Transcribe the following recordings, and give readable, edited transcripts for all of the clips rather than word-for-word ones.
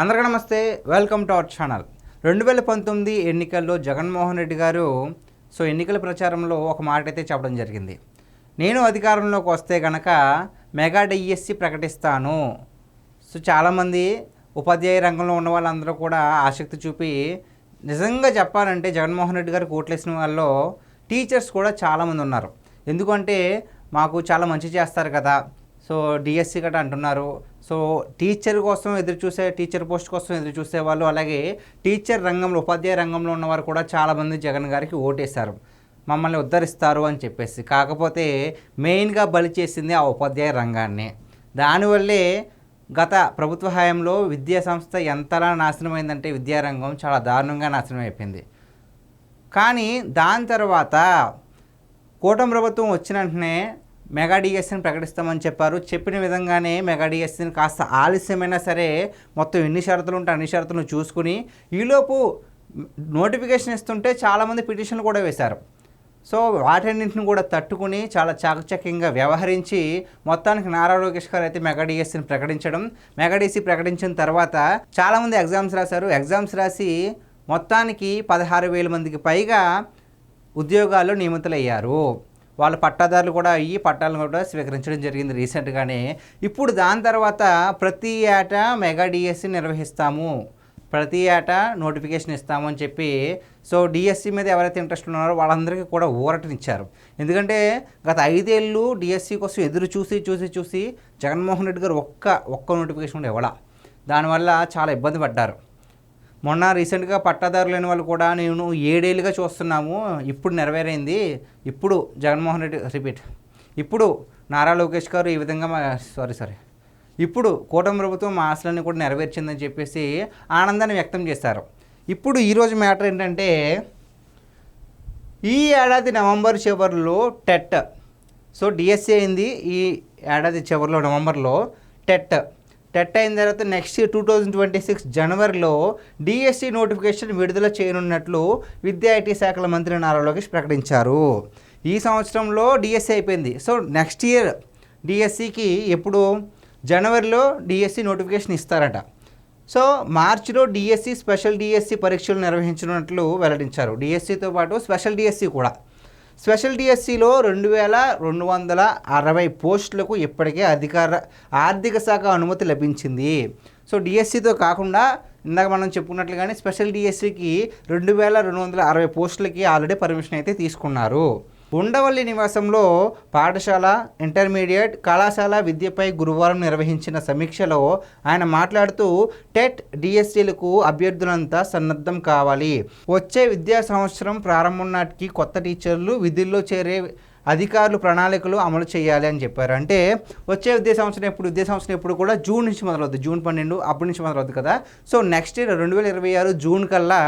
అందరికీ నమస్తే, welcome to our channel. 2019 ఎన్నికల్లో జగన్మోహన్ రెడ్డి గారు ఎన్నికల ప్రచారంలో ఒక మాట అయితే చెప్పడం జరిగింది. నేను అధికారంలోకి వస్తే కనుక మెగా డిఎస్సి ప్రకటిస్తాను. చాలామంది ఉపాధ్యాయ రంగంలో ఉన్న వాళ్ళందరూ కూడా ఆసక్తి చూపి, నిజంగా చెప్పాలంటే జగన్మోహన్ రెడ్డి గారు ఓట్లేసిన వాళ్ళలో టీచర్స్ కూడా చాలామంది ఉన్నారు. ఎందుకంటే మాకు చాలా మంచి చేస్తారు కదా, డిఎస్సి గట్రా అంటున్నారు. టీచర్ కోసం టీచర్ పోస్ట్ కోసం ఎదురు చూసే వాళ్ళు, అలాగే టీచర్ రంగంలో ఉపాధ్యాయ రంగంలో ఉన్నవారు కూడా చాలామంది జగన్ గారికి ఓటేశారు, మమ్మల్ని ఉద్ధరిస్తారు అని చెప్పేసి. కాకపోతే మెయిన్గా బలి చేసింది ఆ ఉపాధ్యాయ రంగాన్ని. దానివల్లే గత ప్రభుత్వ హయాంలో విద్యా సంస్థ ఎంతలా నాశనమైందంటే విద్యారంగం చాలా దారుణంగా నాశనం అయిపోయింది. కానీ దాని తర్వాత కూటమి ప్రభుత్వం వచ్చిన వెంటనే మెగా డిఎస్సిని ప్రకటిస్తామని చెప్పారు. చెప్పిన విధంగానే మెగా డిఎస్సిని కాస్త ఆలస్యమైనా సరే మొత్తం ఎన్ని షరతులు ఉంటే అన్ని షరతులను చూసుకుని ఈలోపు నోటిఫికేషన్ ఇస్తుంటే చాలామంది పిటిషన్లు కూడా వేశారు. వాటన్నింటిని కూడా తట్టుకుని చాలా చాకచక్యంగా వ్యవహరించి మొత్తానికి నారా లోకేష్ గారు అయితే మెగా డిఎస్సిని ప్రకటించడం. మెగా డిఎస్సి ప్రకటించిన తర్వాత చాలామంది ఎగ్జామ్స్ రాశారు. ఎగ్జామ్స్ రాసి మొత్తానికి 16,000 మందికి పైగా ఉద్యోగాల్లో నియమితులయ్యారు. వాళ్ళ పట్టాదారులు కూడా అయ్యి పట్టాలను కూడా స్వీకరించడం జరిగింది రీసెంట్గానే. ఇప్పుడు దాని తర్వాత ప్రతి ఏటా మెగా డిఎస్సి నిర్వహిస్తాము, ప్రతి ఏటా నోటిఫికేషన్ ఇస్తాము అని చెప్పి డిఎస్సి మీద ఎవరైతే ఇంట్రెస్ట్ ఉన్నారో వాళ్ళందరికీ కూడా ఊరటనిచ్చారు. ఎందుకంటే గత 5 ఏళ్ళు డిఎస్సి కోసం ఎదురు చూసి జగన్మోహన్ రెడ్డి గారు ఒక్క నోటిఫికేషన్ కూడా ఇవ్వాల. దానివల్ల చాలా ఇబ్బంది పడ్డారు. మొన్న రీసెంట్గా పట్టాదారు లేని వాళ్ళు కూడా నేను 7 ఏళ్ళుగా చూస్తున్నాము, ఇప్పుడు నెరవేరైంది, ఇప్పుడు జగన్మోహన్ రెడ్డి ఇప్పుడు నారా లోకేష్ గారు ఈ విధంగా ఇప్పుడు కూటమి ప్రభుత్వం మా ఆశలన్నీ కూడా నెరవేర్చిందని చెప్పేసి ఆనందాన్ని వ్యక్తం చేశారు. ఇప్పుడు ఈరోజు మ్యాటర్ ఏంటంటే, ఈ ఏడాది నవంబర్ చివరిలో టెట్ డిఎస్సి అయింది. ఈ ఏడాది చివరిలో నవంబర్లో టెట్ అయిన తర్వాత నెక్స్ట్ 2026 జనవరిలో డిఎస్సి నోటిఫికేషన్ విడుదల చేయనున్నట్లు విద్యా ఐటీ శాఖల మంత్రి నారా లోకేష్ ప్రకటించారు. ఈ సంవత్సరంలో డిఎస్సి అయిపోయింది. నెక్స్ట్ ఇయర్ డిఎస్సికి ఎప్పుడు జనవరిలో డిఎస్సి నోటిఫికేషన్ ఇస్తారట. మార్చిలో డిఎస్సి స్పెషల్ డిఎస్సి పరీక్షలు నిర్వహించనున్నట్లు వెల్లడించారు. డిఎస్సితో పాటు స్పెషల్ డిఎస్సి కూడా. స్పెషల్ డిఎస్సిలో 2,260 పోస్టులకు ఇప్పటికే ఆర్థిక శాఖ అనుమతి లభించింది. డిఎస్సితో కాకుండా ఇందాక మనం చెప్పుకున్నట్లుగానే స్పెషల్ డిఎస్సికి 2,260 పోస్టులకి ఆల్రెడీ పర్మిషన్ అయితే తీసుకున్నారు. ఉండవల్లి నివాసంలో పాఠశాల, ఇంటర్మీడియట్, కళాశాల విద్యపై గురువారం నిర్వహించిన సమీక్షలో ఆయన మాట్లాడుతూ, టెట్ డిఎస్సీలకు అభ్యర్థులంతా సన్నద్ధం కావాలి. వచ్చే విద్యా సంవత్సరం ప్రారంభం నాటికి కొత్త టీచర్లు విధుల్లో చేరే అధికారులు ప్రణాళికలు అమలు చేయాలి అని చెప్పారు. అంటే వచ్చే విద్యా సంవత్సరం ఎప్పుడు కూడా జూన్ నుంచి మొదలవుతుంది, జూన్ 12 అప్పటి నుంచి మొదలవుతుంది కదా. నెక్స్ట్ ఇయర్ 2026 జూన్ కల్లా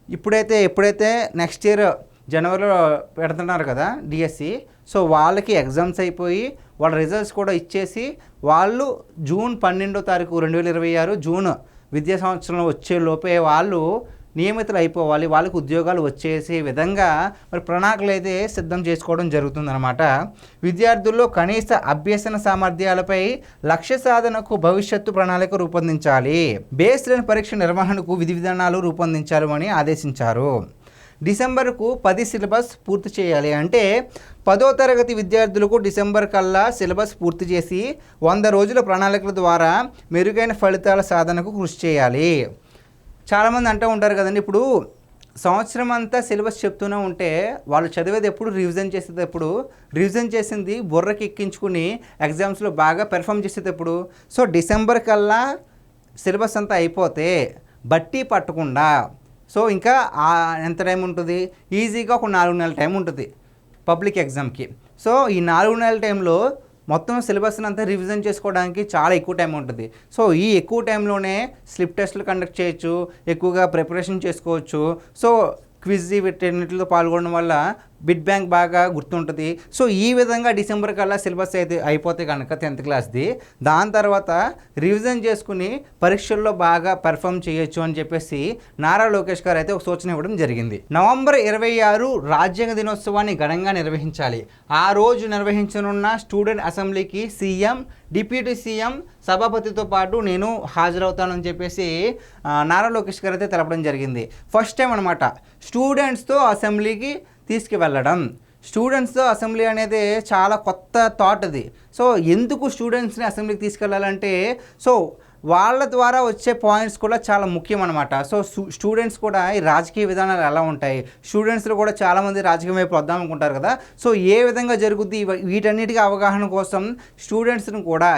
ఎప్పుడైతే నెక్స్ట్ ఇయర్ జనవరిలో పెడుతున్నారు కదా డిఎస్సి, వాళ్ళకి ఎగ్జామ్స్ అయిపోయి వాళ్ళ రిజల్ట్స్ కూడా ఇచ్చేసి వాళ్ళు జూన్ 12వ తారీఖు 2026 జూన్ విద్యా సంవత్సరంలో వచ్చే లోపే వాళ్ళు నియమితులు అయిపోవాలి, వాళ్ళకి ఉద్యోగాలు వచ్చేసే విధంగా ప్రణాళికలు అయితే సిద్ధం చేసుకోవడం జరుగుతుందన్నమాట. విద్యార్థుల్లో కనీస అభ్యసన సామర్థ్యాలపై లక్ష్య సాధనకు భవిష్యత్తు ప్రణాళిక రూపొందించాలి, బేస్ లైన్ పరీక్ష నిర్వహణకు విధి విధానాలు రూపొందించాలని ఆదేశించారు. డిసెంబర్కు 10 సిలబస్ పూర్తి చేయాలి. అంటే 10వ తరగతి విద్యార్థులకు డిసెంబర్ కల్లా సిలబస్ పూర్తి చేసి 100 రోజుల ప్రణాళికల ద్వారా మెరుగైన ఫలితాల సాధనకు కృషి చేయాలి. చాలామంది అంటూ ఉంటారు కదండి, ఇప్పుడు సంవత్సరం అంతా సిలబస్ చెప్తూనే ఉంటే వాళ్ళు చదివేది ఎప్పుడు రివిజన్ చేసింది బుర్రకి ఎక్కించుకుని ఎగ్జామ్స్లో బాగా పెర్ఫామ్ చేసేటప్పుడు. డిసెంబర్ కల్లా సిలబస్ అంతా అయిపోతే బట్టి పట్టకుండా ఇంకా ఎంత టైం ఉంటుంది, ఈజీగా ఒక 4 నెలల టైం ఉంటుంది పబ్లిక్ ఎగ్జామ్కి. ఈ 4 నెలల టైంలో మొత్తం సిలబస్ని అంతా రివిజన్ చేసుకోవడానికి చాలా ఎక్కువ టైం ఉంటుంది. ఈ ఎక్కువ టైంలోనే స్లిప్ టెస్టులు కండక్ట్ చేయొచ్చు, ఎక్కువగా ప్రిపరేషన్ చేసుకోవచ్చు. క్విజ్ వీటన్నిటిలో పాల్గొనడం వల్ల బిడ్ బ్యాంక్ బాగా గుర్తుంటుంది. సో ఈ విధంగా డిసెంబర్ కల్లా సిలబస్ అయితే అయిపోతే కనుక 10th క్లాస్ది, దాని తర్వాత రివిజన్ చేసుకుని పరీక్షల్లో బాగా పెర్ఫామ్ చేయొచ్చు అని చెప్పేసి నారా లోకేష్ గారు అయితే ఒక సూచన ఇవ్వడం జరిగింది. నవంబర్ 26 రాజ్యాంగ దినోత్సవాన్ని ఘనంగా నిర్వహించాలి. ఆ రోజు నిర్వహించనున్న స్టూడెంట్ అసెంబ్లీకి సీఎం, డిప్యూటీ సీఎం, సభాపతితో పాటు నేను హాజరవుతానని చెప్పేసి నారా లోకేష్ గారు అయితే తెలపడం జరిగింది. ఫస్ట్ టైం అనమాట స్టూడెంట్స్తో అసెంబ్లీకి తీసుకువెళ్ళడం. స్టూడెంట్స్తో అసెంబ్లీ అనేది చాలా కొత్త థాట్ అది. సో ఎందుకు స్టూడెంట్స్ని అసెంబ్లీకి తీసుకెళ్ళాలంటే, సో వాళ్ళ ద్వారా వచ్చే పాయింట్స్ కూడా చాలా ముఖ్యం అనమాట. సో స్టూడెంట్స్ కూడా ఈ రాజకీయ విధానాలు ఎలా ఉంటాయి, స్టూడెంట్స్లో కూడా చాలామంది రాజకీయం వైపు వద్దాం అనుకుంటారు కదా. సో ఏ విధంగా జరుగుద్ది, వీటన్నిటికీ అవగాహన కోసం స్టూడెంట్స్ని కూడా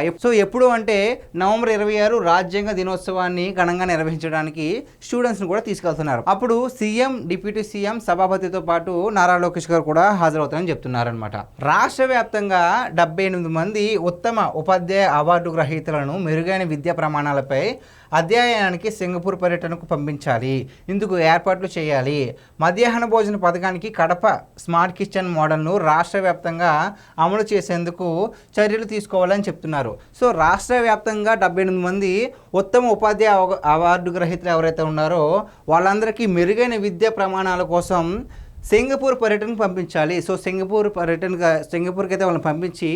ఎప్పుడు అంటే నవంబర్ 26 రాజ్యాంగ దినోత్సవాన్ని ఘనంగా నిర్వహించడానికి స్టూడెంట్స్ని కూడా తీసుకెళ్తున్నారు. అప్పుడు సీఎం, డిప్యూటీ సీఎం, సభాపతితో పాటు నారా లోకేష్ గారు కూడా హాజరవుతారని చెప్తున్నారనమాట. రాష్ట్ర వ్యాప్తంగా 78 మంది ఉత్తమ ఉపాధ్యాయ అవార్డు గ్రహీతలను మెరుగైన విద్యా ప్రమాణాలపై అధ్యయనానికి సింగపూర్ పర్యటనకు పంపించాలి. ఇందుకు ఏర్పాట్లు చేయాలి. మధ్యాహ్న భోజన పథకానికి కడప స్మార్ట్ కిచెన్ మోడల్ను రాష్ట్ర వ్యాప్తంగా అమలు చేసేందుకు చర్యలు తీసుకోవాలని చెప్తున్నారు. సో రాష్ట్ర వ్యాప్తంగా 78 మంది ఉత్తమ ఉపాధ్యాయ అవార్డు గ్రహీతలు ఎవరైతే ఉన్నారో వాళ్ళందరికీ మెరుగైన విద్యా ప్రమాణాల కోసం సింగపూర్ పర్యటనకు పంపించాలి. సో సింగపూర్కి అయితే వాళ్ళని పంపించి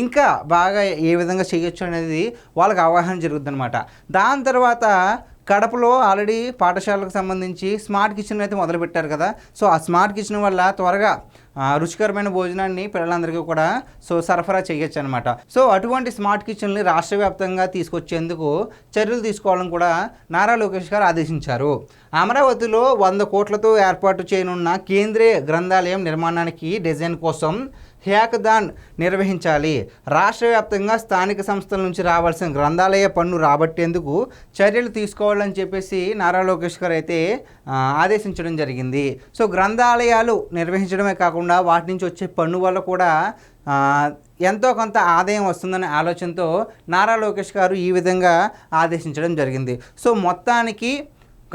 ఇంకా బాగా ఏ విధంగా చేయొచ్చు అనేది వాళ్ళకి అవగాహన జరుగుతుంది అనమాట. దాని తర్వాత కడపలో ఆల్రెడీ పాఠశాలకు సంబంధించి స్మార్ట్ కిచెన్ అయితే మొదలుపెట్టారు కదా. సో ఆ స్మార్ట్ కిచెన్ వల్ల త్వరగా రుచికరమైన భోజనాన్ని పిల్లలందరికీ కూడా సరఫరా చేయొచ్చు అనమాట. సో అటువంటి స్మార్ట్ కిచెన్ని రాష్ట్ర వ్యాప్తంగా తీసుకొచ్చేందుకు చర్యలు తీసుకోవాలని కూడా నారా లోకేష్ గారు ఆదేశించారు. అమరావతిలో 100 కోట్లతో ఏర్పాటు చేయనున్న కేంద్రీయ గ్రంథాలయం నిర్మాణానికి డిజైన్ కోసం హ్యాకథాన్ నిర్వహించాలి. రాష్ట్ర వ్యాప్తంగా స్థానిక సంస్థల నుంచి రావాల్సిన గ్రంథాలయ పన్ను రాబట్టేందుకు చర్యలు తీసుకోవాలని చెప్పేసి నారా లోకేష్ గారు అయితే ఆదేశించడం జరిగింది. సో గ్రంథాలయాలు నిర్వహించడమే కాకుండా వాటి నుంచి వచ్చే పన్ను వల్ల కూడా ఎంతో కొంత ఆదాయం వస్తుందనే ఆలోచనతో నారా లోకేష్ గారు ఈ విధంగా ఆదేశించడం జరిగింది. సో మొత్తానికి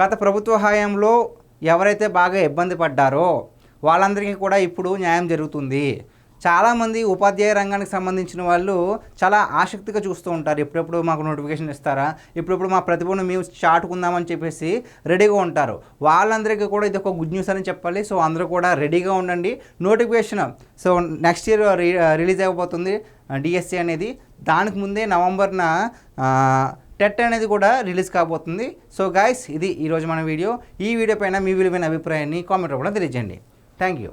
గత ప్రభుత్వ హయాంలో ఎవరైతే బాగా ఇబ్బంది పడ్డారో వాళ్ళందరికీ కూడా ఇప్పుడు న్యాయం జరుగుతుంది. చాలామంది ఉపాధ్యాయ రంగానికి సంబంధించిన వాళ్ళు చాలా ఆసక్తిగా చూస్తూ ఉంటారు. ఎప్పుడెప్పుడు మాకు నోటిఫికేషన్ ఇస్తారా, ఎప్పుడెప్పుడు మా ప్రతిభను మేము చాటుకుందామని చెప్పేసి రెడీగా ఉంటారు. వాళ్ళందరికీ కూడా ఇది ఒక గుడ్ న్యూస్ అని చెప్పాలి. సో అందరూ కూడా రెడీగా ఉండండి. నోటిఫికేషన్ నెక్స్ట్ ఇయర్ రిలీజ్ అయిపోతుంది డిఎస్సి అనేది. దానికి ముందే నవంబర్న టెట్ అనేది కూడా రిలీజ్ కాబోతుంది. సో గైస్, ఇది ఈరోజు మన వీడియో. ఈ వీడియో పైన మీ విలువైన అభిప్రాయాన్ని కామెంట్ రూపంలో తెలియజేయండి. Thank you.